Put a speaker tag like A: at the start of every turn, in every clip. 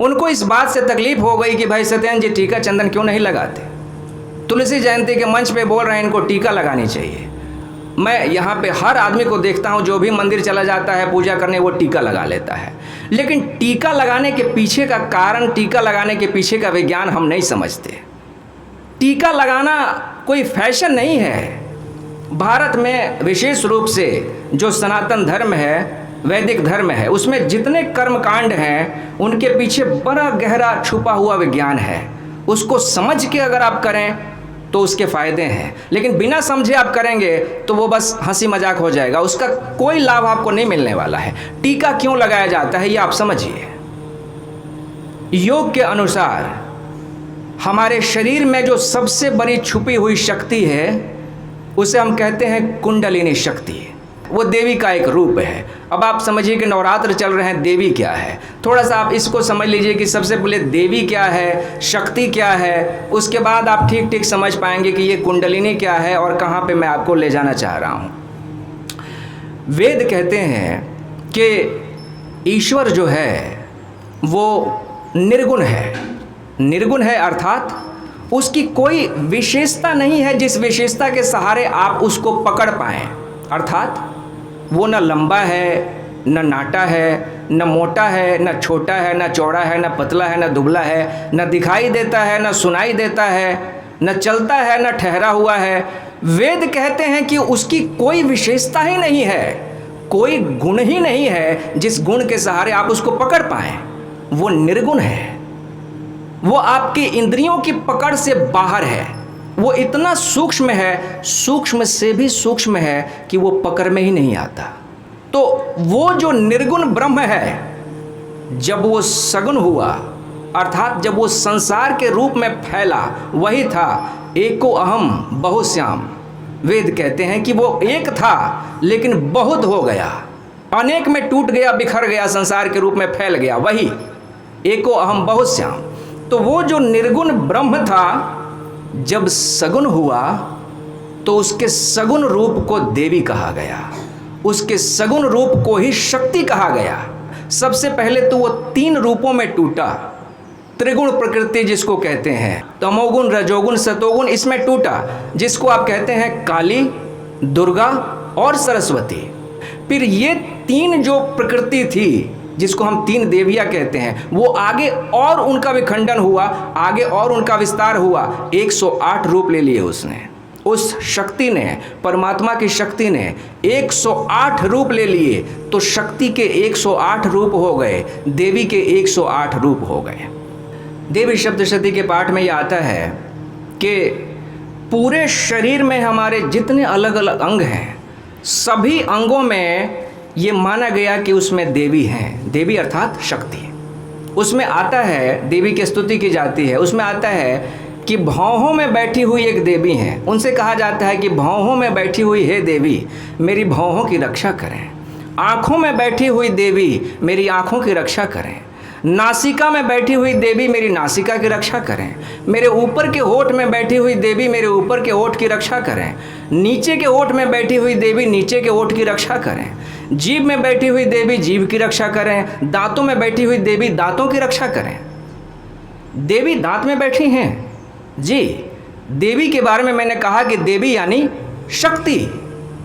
A: उनको इस बात से तकलीफ हो गई कि भाई सत्येंद्र जी टीका चंदन क्यों नहीं लगाते। तुलसी जयंती के मंच पे बोल रहे हैं इनको टीका लगानी चाहिए। मैं यहाँ पे हर आदमी को देखता हूँ जो भी मंदिर चला जाता है पूजा करने वो टीका लगा लेता है, लेकिन टीका लगाने के पीछे का कारण, टीका लगाने के पीछे का विज्ञान हम नहीं समझते। टीका लगाना कोई फैशन नहीं है। भारत में विशेष रूप से जो सनातन धर्म है, वैदिक धर्म है, उसमें जितने कर्मकांड हैं उनके पीछे बड़ा गहरा छुपा हुआ विज्ञान है। उसको समझ के अगर आप करें तो उसके फ़ायदे हैं, लेकिन बिना समझे आप करेंगे तो वो बस हंसी मजाक हो जाएगा, उसका कोई लाभ आपको नहीं मिलने वाला है। टीका क्यों लगाया जाता है ये आप समझिए। योग के अनुसार हमारे शरीर में जो सबसे बड़ी छुपी हुई शक्ति है उसे हम कहते हैं कुंडलिनी शक्ति। वो देवी का एक रूप है। अब आप समझिए कि नवरात्र चल रहे हैं, देवी क्या है। थोड़ा सा आप इसको समझ लीजिए कि सबसे पहले देवी क्या है, शक्ति क्या है, उसके बाद आप ठीक ठीक समझ पाएंगे कि ये कुंडलिनी क्या है और कहाँ पे मैं आपको ले जाना चाह रहा हूँ। वेद कहते हैं कि ईश्वर जो है वो निर्गुण है। निर्गुण है अर्थात उसकी कोई विशेषता नहीं है जिस विशेषता के सहारे आप उसको पकड़ पाएँ। अर्थात वो न लंबा है, न नाटा है, न मोटा है, न छोटा है, न चौड़ा है, न पतला है, न दुबला है, न दिखाई देता है, न सुनाई देता है, न चलता है, न ठहरा हुआ है। वेद कहते हैं कि उसकी कोई विशेषता ही नहीं है, कोई गुण ही नहीं है जिस गुण के सहारे आप उसको पकड़ पाएं। वो निर्गुण है। वो आपकी इंद्रियों की पकड़ से बाहर है। वो इतना सूक्ष्म है, सूक्ष्म से भी सूक्ष्म है कि वो पकड़ में ही नहीं आता। तो वो जो निर्गुण ब्रह्म है, जब वो सगुण हुआ अर्थात जब वो संसार के रूप में फैला, वही था एको अहम बहुश्याम। वेद कहते हैं कि वो एक था लेकिन बहुत हो गया, अनेक में टूट गया, बिखर गया, संसार के रूप में फैल गया, वही एको अहम बहुश्याम। तो वो जो निर्गुण ब्रह्म था जब सगुण हुआ तो उसके सगुण रूप को देवी कहा गया, उसके सगुण रूप को ही शक्ति कहा गया। सबसे पहले तो वो 3 रूपों में टूटा। त्रिगुण प्रकृति जिसको कहते हैं, तमोगुण, रजोगुण, सतोगुण, इसमें टूटा, जिसको आप कहते हैं काली, दुर्गा और सरस्वती। फिर ये 3 जो प्रकृति थी जिसको हम 3 देवियाँ कहते हैं, वो आगे और उनका विखंडन हुआ, आगे और उनका विस्तार हुआ। 108 रूप ले लिए उसने। उस शक्ति ने, परमात्मा की शक्ति ने 108 रूप ले लिए। तो शक्ति के 108 रूप हो गए, देवी के 108 रूप हो गए। देवी सप्तशती के पाठ में यह आता है कि पूरे शरीर में हमारे जितने अलग अलग अंग हैं, सभी अंगों में ये माना गया कि उसमें देवी हैं। देवी अर्थात शक्ति। उसमें आता है, देवी की स्तुति की जाती है, उसमें आता है कि भौहों में बैठी हुई एक देवी हैं। उनसे कहा जाता है कि भौहों में बैठी हुई है देवी, मेरी भौहों की रक्षा करें। आँखों में बैठी हुई देवी, मेरी आँखों की रक्षा करें। नासिका में बैठी हुई देवी, मेरी नासिका की रक्षा करें। मेरे ऊपर के होठ में बैठी हुई देवी, मेरे ऊपर के होठ की रक्षा करें। नीचे के होठ में बैठी हुई देवी, नीचे के होठ की रक्षा करें। जीभ में बैठी हुई देवी, जीभ की रक्षा करें। दांतों में बैठी हुई देवी, दांतों की रक्षा करें। देवी दांत में बैठी हैं जी। देवी के बारे में मैंने कहा कि देवी यानी शक्ति।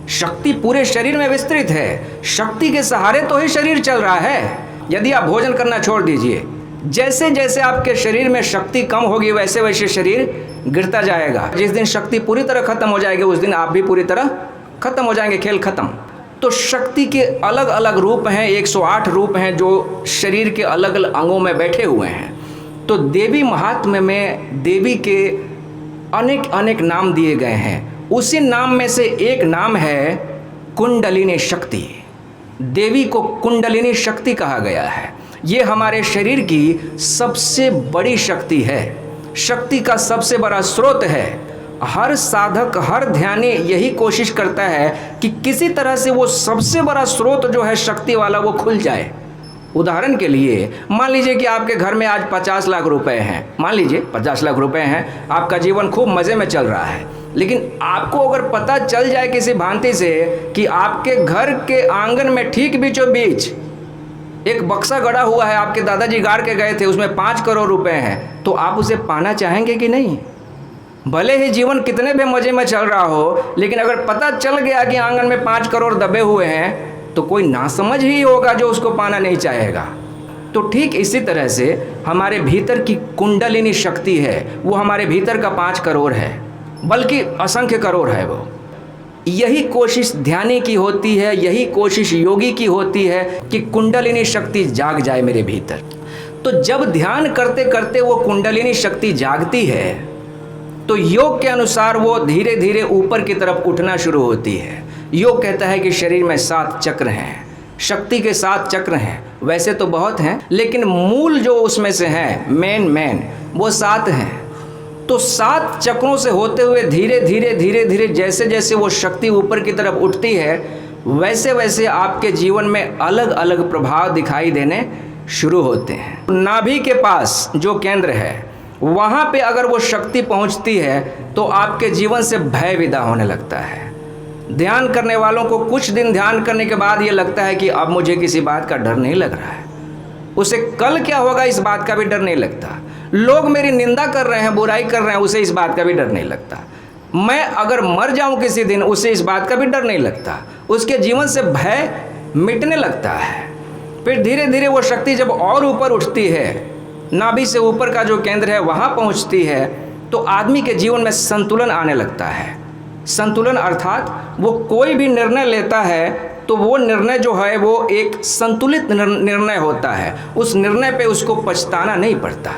A: शक्ति पूरे शरीर में विस्तृत है। शक्ति के सहारे तो ही शरीर चल रहा है। यदि आप भोजन करना छोड़ दीजिए, जैसे जैसे आपके शरीर में शक्ति कम होगी वैसे वैसे शरीर गिरता जाएगा। जिस दिन शक्ति पूरी तरह खत्म हो जाएगी उस दिन आप भी पूरी तरह खत्म हो जाएंगे, खेल खत्म। तो शक्ति के अलग अलग रूप हैं, 108 रूप हैं जो शरीर के अलग अलग अंगों में बैठे हुए हैं। तो देवी महात्म्य में देवी के अनेक अनेक नाम दिए गए हैं। उसी नाम में से एक नाम है कुंडलिनी शक्ति। देवी को कुंडलिनी शक्ति कहा गया है। ये हमारे शरीर की सबसे बड़ी शक्ति है, शक्ति का सबसे बड़ा स्रोत है। हर साधक, हर ध्यानी यही कोशिश करता है कि किसी तरह से वो सबसे बड़ा स्रोत जो है शक्ति वाला वो खुल जाए। उदाहरण के लिए मान लीजिए कि आपके घर में आज 50 लाख रुपए हैं, मान लीजिए 50 लाख रुपए हैं, आपका जीवन खूब मज़े में चल रहा है। लेकिन आपको अगर पता चल जाए किसी भांति से कि आपके घर के आंगन में ठीक बीचों बीच एक बक्सा गड़ा हुआ है, आपके दादाजी गाड़ के गए थे, उसमें 5 करोड़ रुपए हैं, तो आप उसे पाना चाहेंगे कि नहीं? भले ही जीवन कितने भी मजे में चल रहा हो, लेकिन अगर पता चल गया कि आंगन में 5 करोड़ दबे हुए हैं, तो कोई नासमझ ही होगा जो उसको पाना नहीं चाहेगा। तो ठीक इसी तरह से हमारे भीतर की कुंडलिनी शक्ति है, वो हमारे भीतर का 5 करोड़ है, बल्कि असंख्य करोड़ है वो। यही कोशिश ध्यानी की होती है, यही कोशिश योगी की होती है कि कुंडलिनी शक्ति जाग जाए मेरे भीतर। तो जब ध्यान करते करते वो कुंडलिनी शक्ति जागती है, तो योग के अनुसार वो धीरे धीरे ऊपर की तरफ उठना शुरू होती है। योग कहता है कि शरीर में 7 चक्र हैं, शक्ति के 7 चक्र हैं। वैसे तो बहुत हैं, लेकिन मूल जो उसमें से हैं, मेन वो 7 हैं। तो 7 चक्रों से होते हुए धीरे धीरे जैसे जैसे वो शक्ति ऊपर की तरफ उठती है, वैसे वैसे आपके जीवन में अलग अलग प्रभाव दिखाई देने शुरू होते हैं। नाभि के पास जो केंद्र है, वहाँ पे अगर वो शक्ति पहुँचती है तो आपके जीवन से भय विदा होने लगता है। ध्यान करने वालों को कुछ दिन ध्यान करने के बाद ये लगता है कि अब मुझे किसी बात का डर नहीं लग रहा है। उसे कल क्या होगा इस बात का भी डर नहीं लगता। लोग मेरी निंदा कर रहे हैं, बुराई कर रहे हैं, उसे इस बात का भी डर नहीं लगता। मैं अगर मर जाऊं किसी दिन, उसे इस बात का भी डर नहीं लगता। उसके जीवन से भय मिटने लगता है। फिर धीरे धीरे वो शक्ति जब और ऊपर उठती है, नाभि से ऊपर का जो केंद्र है वहाँ पहुँचती है, तो आदमी के जीवन में संतुलन आने लगता है। संतुलन अर्थात वो कोई भी निर्णय लेता है तो वो निर्णय जो है वो एक संतुलित निर्णय होता है। उस निर्णय पे उसको पछताना नहीं पड़ता।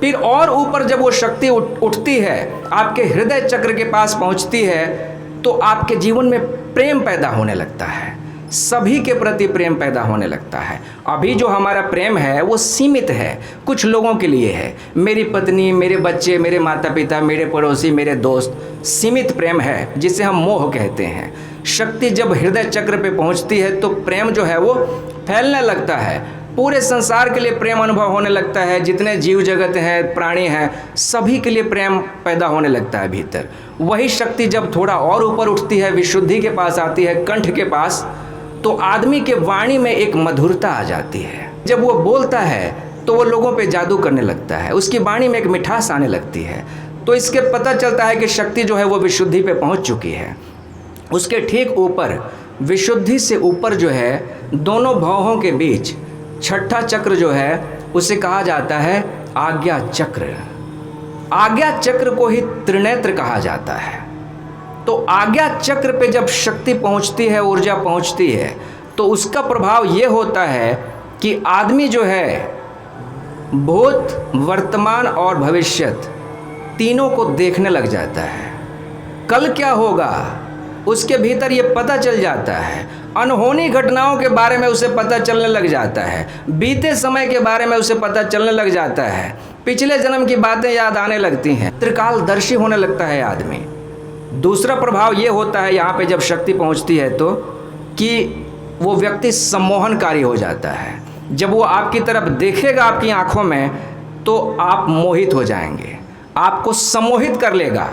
A: फिर और ऊपर जब वो शक्ति उठती है, आपके हृदय चक्र के पास पहुंचती है, तो आपके जीवन में प्रेम पैदा होने लगता है, सभी के प्रति प्रेम पैदा होने लगता है। अभी जो हमारा प्रेम है वो सीमित है, कुछ लोगों के लिए है। मेरी पत्नी, मेरे बच्चे, मेरे माता पिता, मेरे पड़ोसी, मेरे दोस्त, सीमित प्रेम है जिसे हम मोह कहते हैं। शक्ति जब हृदय चक्र पे पहुंचती है तो प्रेम जो है वो फैलने लगता है, पूरे संसार के लिए प्रेम अनुभव होने लगता है। जितने जीव जगत हैं, प्राणी हैं, सभी के लिए प्रेम पैदा होने लगता है भीतर। वही शक्ति जब थोड़ा और ऊपर उठती है, विशुद्धि के पास आती है, कंठ के पास, तो आदमी के वाणी में एक मधुरता आ जाती है। जब वो बोलता है तो वो लोगों पे जादू करने लगता है, उसकी वाणी में एक मिठास आने लगती है। तो इसके पता चलता है कि शक्ति जो है वो विशुद्धि पे पहुंच चुकी है। उसके ठीक ऊपर, विशुद्धि से ऊपर जो है, दोनों भौहों के बीच छठा चक्र जो है उसे कहा जाता है आज्ञा चक्र। आज्ञा चक्र को ही त्रिनेत्र कहा जाता है। तो आज्ञा चक्र पे जब शक्ति पहुंचती है, ऊर्जा पहुंचती है, तो उसका प्रभाव ये होता है कि आदमी जो है भूत, वर्तमान और भविष्यत तीनों को देखने लग जाता है। कल क्या होगा उसके भीतर ये पता चल जाता है। अनहोनी घटनाओं के बारे में उसे पता चलने लग जाता है। बीते समय के बारे में उसे पता चलने लग जाता है। पिछले जन्म की बातें याद आने लगती हैं। त्रिकालदर्शी होने लगता है आदमी। दूसरा प्रभाव ये होता है यहाँ पे जब शक्ति पहुँचती है तो, कि वो व्यक्ति सम्मोहनकारी हो जाता है। जब वो आपकी तरफ देखेगा आपकी आंखों में, तो आप मोहित हो जाएंगे, आपको सम्मोहित कर लेगा।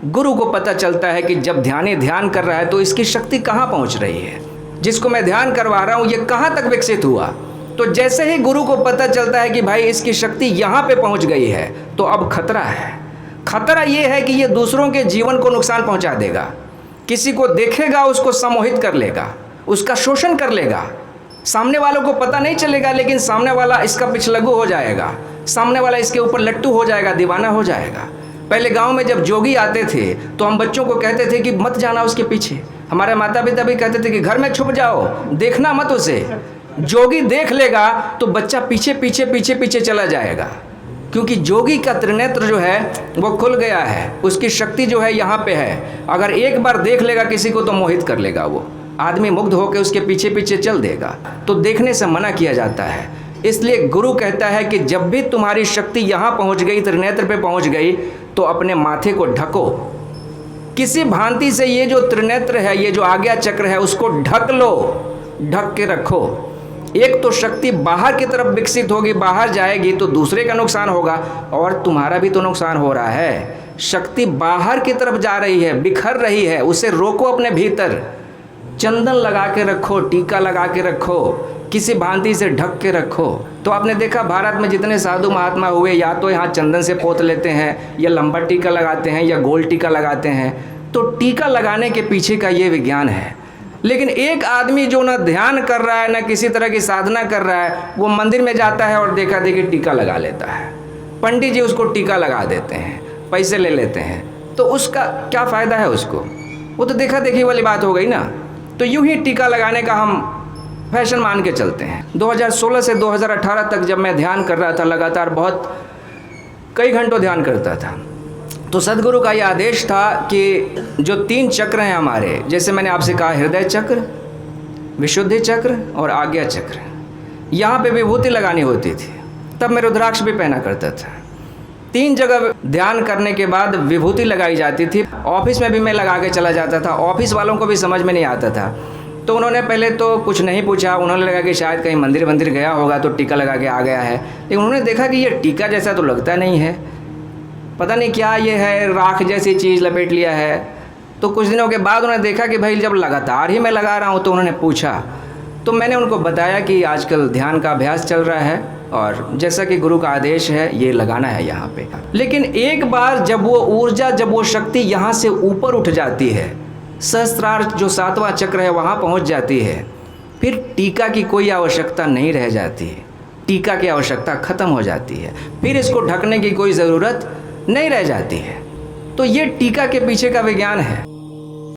A: गुरु को पता चलता है कि जब ध्यानी ध्यान कर रहा है तो इसकी शक्ति कहाँ पहुँच रही है, जिसको मैं ध्यान करवा रहा हूँ ये कहाँ तक विकसित हुआ। तो जैसे ही गुरु को पता चलता है कि भाई इसकी शक्ति यहाँ पे पहुँच गई है, तो अब खतरा है। खतरा ये है कि ये दूसरों के जीवन को नुकसान पहुँचा देगा। किसी को देखेगा उसको सम्मोहित कर लेगा, उसका शोषण कर लेगा। सामने वालों को पता नहीं चलेगा, लेकिन सामने वाला इसका पिछलग्गू हो जाएगा, सामने वाला इसके ऊपर लट्टू हो जाएगा, दीवाना हो जाएगा। पहले गांव में जब जोगी आते थे तो हम बच्चों को कहते थे कि मत जाना उसके पीछे। हमारे माता पिता भी कहते थे कि घर में छुप जाओ, देखना मत उसे। जोगी देख लेगा तो बच्चा पीछे पीछे पीछे पीछे चला जाएगा, क्योंकि जोगी का त्रिनेत्र जो है वो खुल गया है। उसकी शक्ति जो है यहाँ पे है। अगर एक बार देख लेगा किसी को तो मोहित कर लेगा, वो आदमी मुग्ध होकर उसके पीछे पीछे चल देगा। तो देखने से मना किया जाता है। इसलिए गुरु कहता है कि जब भी तुम्हारी शक्ति यहाँ पहुँच गई, त्रिनेत्र पे पहुँच गई, तो अपने माथे को ढको। किसी भांति से ये जो त्रिनेत्र है, ये जो आज्ञा चक्र है, उसको ढक लो, ढक के रखो। एक तो शक्ति बाहर की तरफ विकसित होगी, बाहर जाएगी तो दूसरे का नुकसान होगा और तुम्हारा भी तो नुकसान हो रहा है। शक्ति बाहर की तरफ जा रही है, बिखर रही है, उसे रोको अपने भीतर। चंदन लगा के रखो, टीका लगा के रखो, किसी भांति से ढक के रखो। तो आपने देखा भारत में जितने साधु महात्मा हुए, या तो यहाँ चंदन से पोत लेते हैं, या लंबा टीका लगाते हैं, या गोल टीका लगाते हैं। तो टीका लगाने के पीछे का ये विज्ञान है। लेकिन एक आदमी जो ना ध्यान कर रहा है, ना किसी तरह की साधना कर रहा है, वो मंदिर में जाता है और देखा देखी टीका लगा लेता है। पंडित जी उसको टीका लगा देते हैं, पैसे ले लेते हैं, तो उसका क्या फ़ायदा है उसको? वो तो देखा देखी वाली बात हो गई ना। तो यूं ही टीका लगाने का हम फैशन मान के चलते हैं। 2016 से 2018 तक जब मैं ध्यान कर रहा था, लगातार बहुत कई घंटों ध्यान करता था, तो सदगुरु का ये आदेश था कि जो 3 चक्र हैं हमारे, जैसे मैंने आपसे कहा, हृदय चक्र, विशुद्धि चक्र और आज्ञा चक्र, यहाँ पे विभूति लगानी होती थी। तब मैं रुद्राक्ष भी पहना करता था। 3 जगह ध्यान करने के बाद विभूति लगाई जाती थी। ऑफिस में भी मैं लगा के चला जाता था। ऑफिस वालों को भी समझ में नहीं आता था, तो उन्होंने पहले तो कुछ नहीं पूछा। उन्होंने लगा कि शायद कहीं मंदिर गया होगा तो टीका लगा के आ गया है। लेकिन उन्होंने देखा कि ये टीका जैसा तो लगता नहीं है, पता नहीं क्या ये है, राख जैसी चीज़ लपेट लिया है। तो कुछ दिनों के बाद उन्होंने देखा कि भाई जब लगातार ही मैं लगा रहा हूँ, तो उन्होंने पूछा। तो मैंने उनको बताया कि आजकल ध्यान का अभ्यास चल रहा है और जैसा कि गुरु का आदेश है, ये लगाना है यहाँ पे। लेकिन एक बार जब वो ऊर्जा, जब वो शक्ति यहाँ से ऊपर उठ जाती है, सहस्त्रार जो 7वां चक्र है वहाँ पहुँच जाती है, फिर टीका की कोई आवश्यकता नहीं रह जाती। टीका की आवश्यकता खत्म हो जाती है, फिर इसको ढकने की कोई ज़रूरत नहीं रह जाती है। तो ये टीका के पीछे का विज्ञान है।